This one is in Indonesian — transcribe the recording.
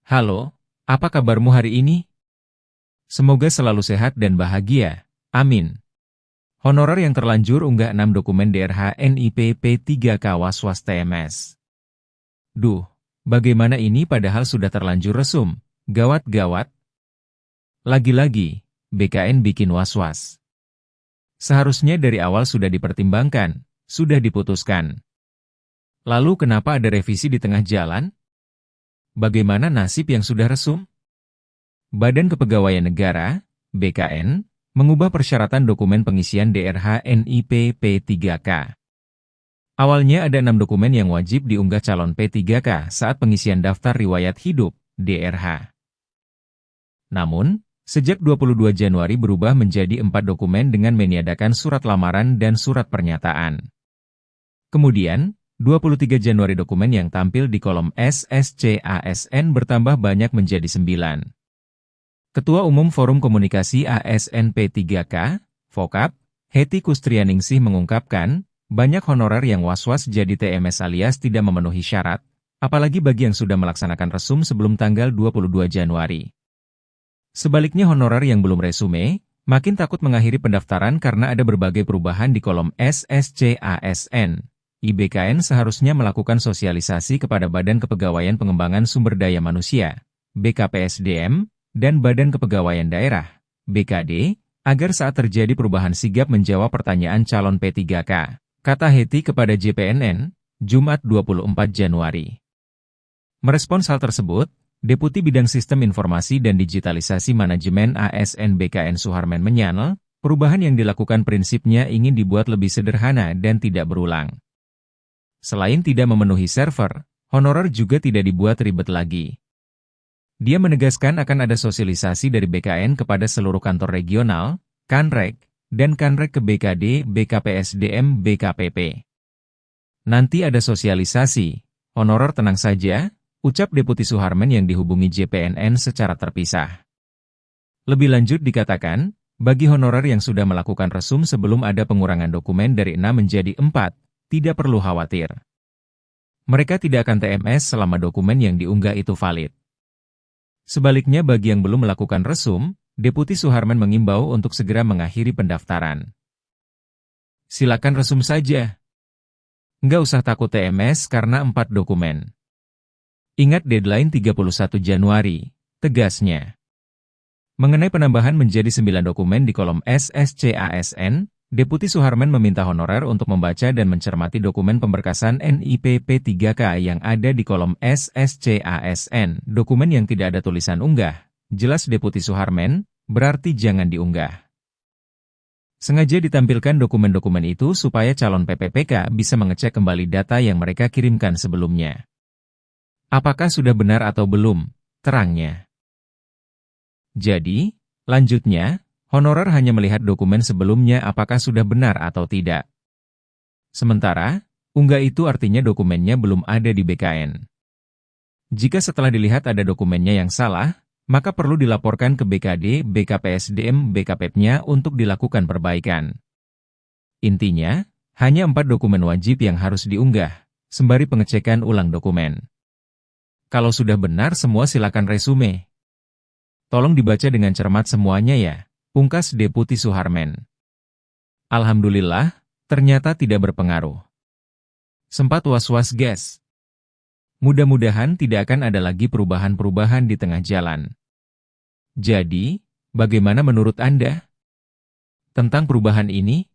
Halo, apa kabarmu hari ini? Semoga selalu sehat dan bahagia. Amin. Honorer yang terlanjur unggah 6 dokumen DRH NIP P3K was-was TMS. Duh, bagaimana ini padahal sudah terlanjur resum? Gawat-gawat. Lagi-lagi, BKN bikin was-was. Seharusnya dari awal sudah dipertimbangkan, sudah diputuskan. Lalu kenapa ada revisi di tengah jalan? Bagaimana nasib yang sudah resum? Badan Kepegawaian Negara, BKN, mengubah persyaratan dokumen pengisian DRH NIP P3K. Awalnya ada 6 dokumen yang wajib diunggah calon P3K saat pengisian daftar riwayat hidup, DRH. Namun, sejak 22 Januari berubah menjadi 4 dokumen dengan meniadakan surat lamaran dan surat pernyataan. Kemudian, 23 Januari dokumen yang tampil di kolom SSC-ASN bertambah banyak menjadi 9. Ketua Umum Forum Komunikasi ASN P3K, FOKAP, Hetty Kustrianingsih mengungkapkan, banyak honorer yang was-was jadi TMS alias tidak memenuhi syarat, apalagi bagi yang sudah melaksanakan resum sebelum tanggal 22 Januari. Sebaliknya honorer yang belum resume, makin takut mengakhiri pendaftaran karena ada berbagai perubahan di kolom SSC-ASN. IBKN seharusnya melakukan sosialisasi kepada Badan Kepegawaian Pengembangan Sumber Daya Manusia, BKPSDM, dan Badan Kepegawaian Daerah, BKD, agar saat terjadi perubahan sigap menjawab pertanyaan calon P3K, kata Hetty kepada JPNN, Jumat 24 Januari. Merespons hal tersebut, Deputi Bidang Sistem Informasi dan Digitalisasi Manajemen ASN BKN Suharman menyangkal, perubahan yang dilakukan prinsipnya ingin dibuat lebih sederhana dan tidak berulang. Selain tidak memenuhi server, honorer juga tidak dibuat ribet lagi. Dia menegaskan akan ada sosialisasi dari BKN kepada seluruh kantor regional, Kanrek, dan Kanrek ke BKD, BKPSDM, BKPP. Nanti ada sosialisasi, honorer tenang saja, ucap Deputi Suharman yang dihubungi JPNN secara terpisah. Lebih lanjut dikatakan, bagi honorer yang sudah melakukan resum sebelum ada pengurangan dokumen dari 6 menjadi 4, tidak perlu khawatir. Mereka tidak akan TMS selama dokumen yang diunggah itu valid. Sebaliknya bagi yang belum melakukan resum, Deputi Suharman mengimbau untuk segera mengakhiri pendaftaran. Silakan resum saja. Nggak usah takut TMS karena 4 dokumen. Ingat deadline 31 Januari, tegasnya. Mengenai penambahan menjadi 9 dokumen di kolom SSC-ASN, Deputi Suharman meminta honorer untuk membaca dan mencermati dokumen pemberkasan NIP P3K yang ada di kolom SSC-ASN. Dokumen yang tidak ada tulisan unggah, jelas Deputi Suharman, berarti jangan diunggah. Sengaja ditampilkan dokumen-dokumen itu supaya calon PPPK bisa mengecek kembali data yang mereka kirimkan sebelumnya. Apakah sudah benar atau belum, terangnya. Jadi, lanjutnya, honorer hanya melihat dokumen sebelumnya apakah sudah benar atau tidak. Sementara, unggah itu artinya dokumennya belum ada di BKN. Jika setelah dilihat ada dokumennya yang salah, maka perlu dilaporkan ke BKD, BKPSDM, BKPP-nya untuk dilakukan perbaikan. Intinya, hanya 4 dokumen wajib yang harus diunggah, sembari pengecekan ulang dokumen. Kalau sudah benar semua silakan resume. Tolong dibaca dengan cermat semuanya ya. Pungkas Deputi Suharman. Alhamdulillah, ternyata tidak berpengaruh. Sempat was-was guys. Mudah-mudahan tidak akan ada lagi perubahan-perubahan di tengah jalan. Jadi, bagaimana menurut Anda tentang perubahan ini?